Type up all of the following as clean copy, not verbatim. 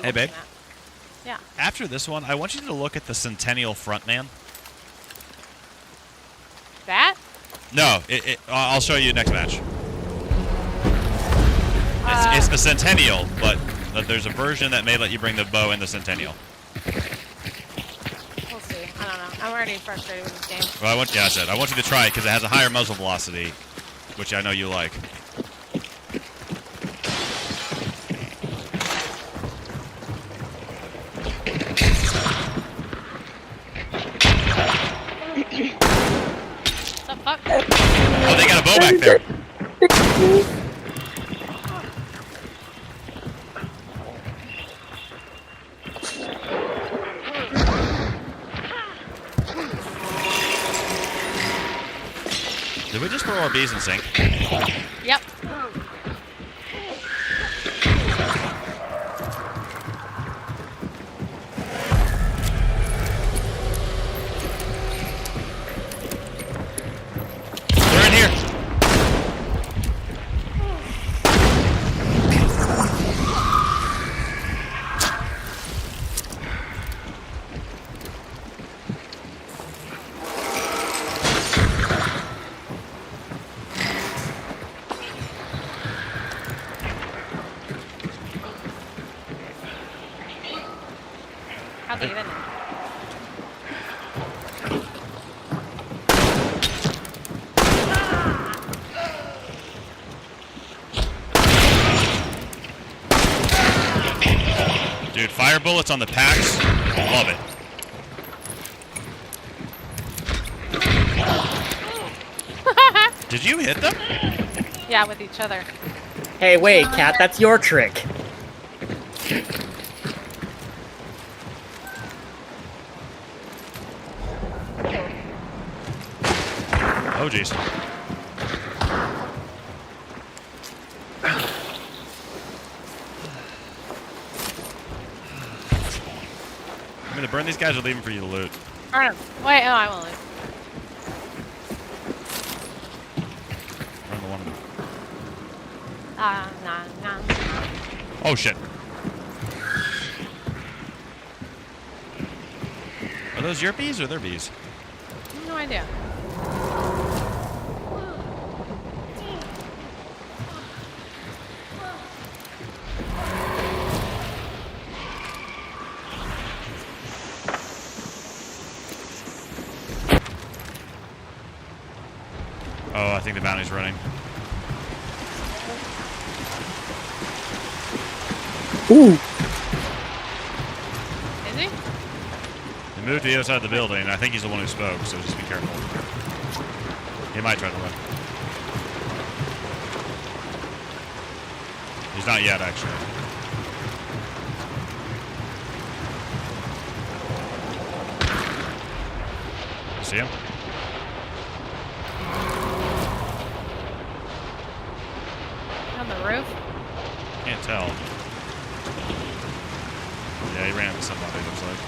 Hey, babe. Yeah. After this one, I want you to look at the Centennial Frontman. That? No, I'll show you next match. It's the Centennial, but there's a version that may let you bring the bow in the Centennial. We'll see. I don't know. I'm already frustrated with this game. Well, I want you to try it because it has a higher muzzle velocity, which I know you like. What the fuck? Oh, they got a bow back there. Did we just throw our bees in sync? Yep. They're in here. How'd they get in there? Dude, fire bullets on the packs. Love it. Did you hit them? Yeah, with each other. Hey, wait, Cat, that's your trick. Oh, jeez. I'm gonna burn these guys or leave them for you to loot. Burn him. Wait, no, I won't leave. Burn the one. Nah. Oh, shit. Are those your bees or their bees? No idea. Oh, I think the bounty's running. Ooh. Is he? He moved to the other side of the building, and I think he's the one who spoke, so just be careful. He might try to run. He's not yet, actually. You see him? On the roof? Can't tell. Yeah, he ran into somebody, looks like.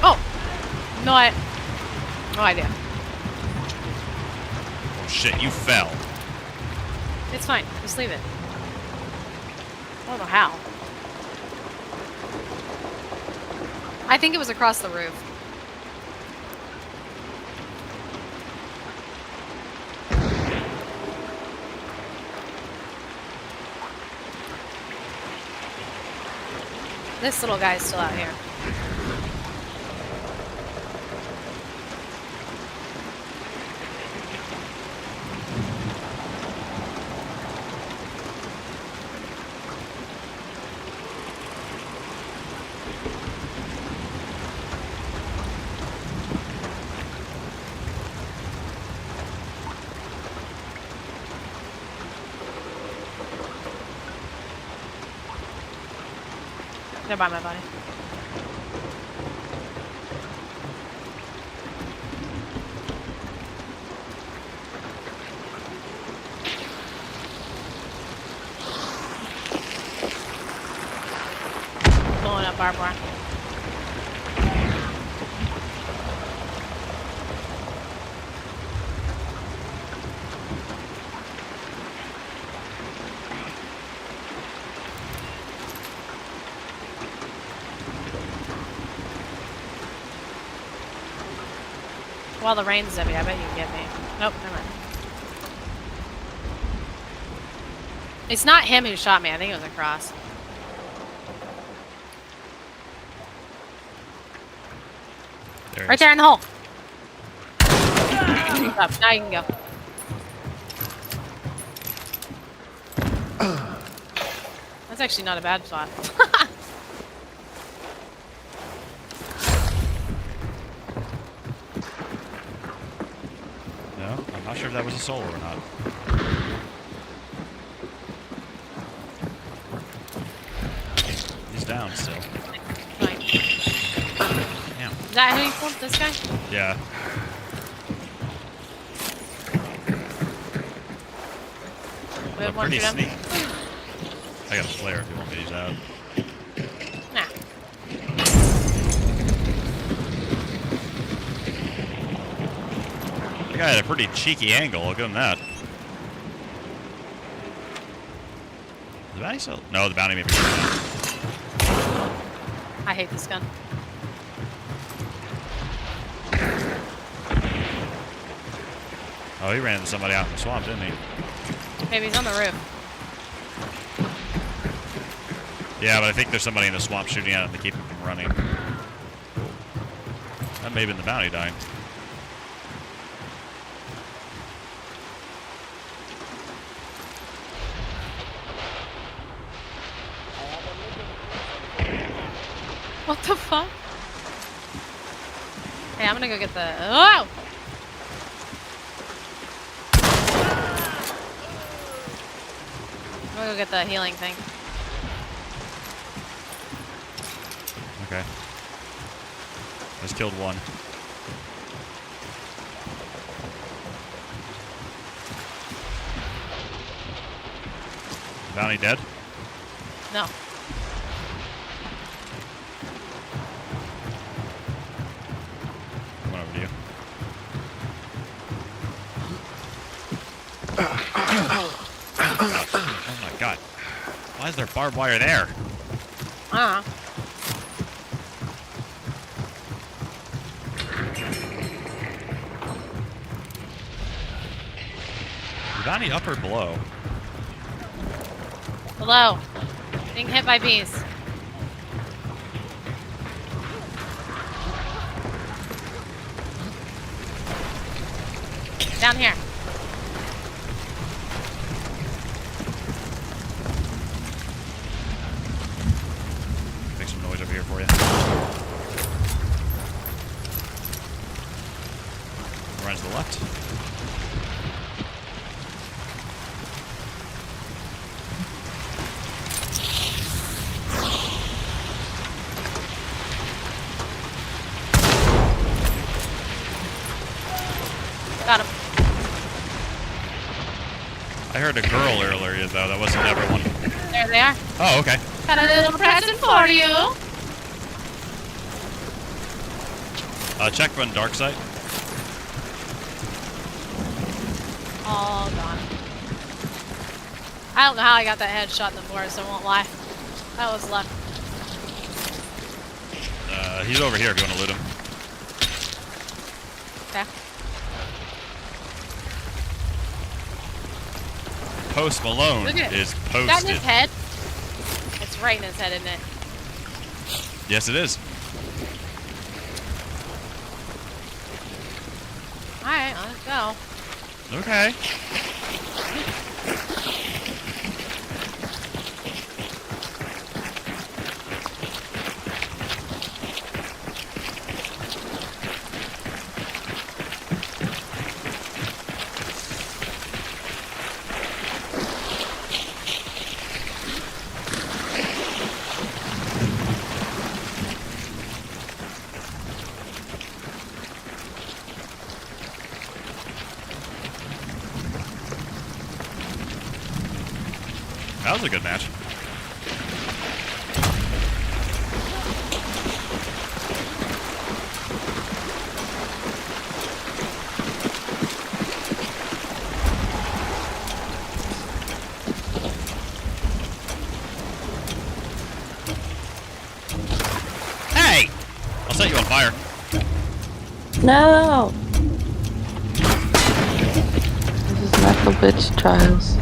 Oh! No idea. Oh, shit, you fell. It's fine. Just leave it. I don't know how. I think it was across the roof. This little guy's still out here. They're by my body. Blowing up barbed wire. While the rain's heavy, I bet you can get me. Nope, never mind. It's not him who shot me. I think it was across. There Right there in the hole. Up. Now you can go. That's actually not a bad spot. No, I'm not sure if that was a solo or not. He's down still. Fine. Damn. Is that who you killed? This guy? Yeah. We have Look one pretty shoot him. sneaky. I got a flare if you want me to use that. Nah. The guy had a pretty cheeky angle. I'll give him that. The bounty still? No, the bounty may be gone. I hate this gun. Oh, he ran into somebody out in the swamp, didn't he? Maybe he's on the roof. Yeah, but I think there's somebody in the swamp shooting at him to keep him from running. That may have been the bounty dying. What the fuck? Hey, I'm gonna go get the. Oh! I'm gonna go get the healing thing. Okay. Just killed one. Bounty dead? No. Come on over to you. Oh my god. Why is there barbed wire there? I don't know. Is bounty up or below? Below. Being hit by bees. Down here. Make some noise over here for you. Runs to the left. Got him. I heard a girl earlier, though. That wasn't everyone. There they are. Oh, okay. Got a little present for you. Check on dark side. All gone. I don't know how I got that headshot in the forest, I won't lie. That was luck. He's over here if you want to loot him. Okay. Post Malone Look at it. is Is that in posted. his head? It's right in his head, isn't it? Yes, it is. Alright, let's go. Okay. That was a good match. Hey! I'll set you on fire. No. witch trials.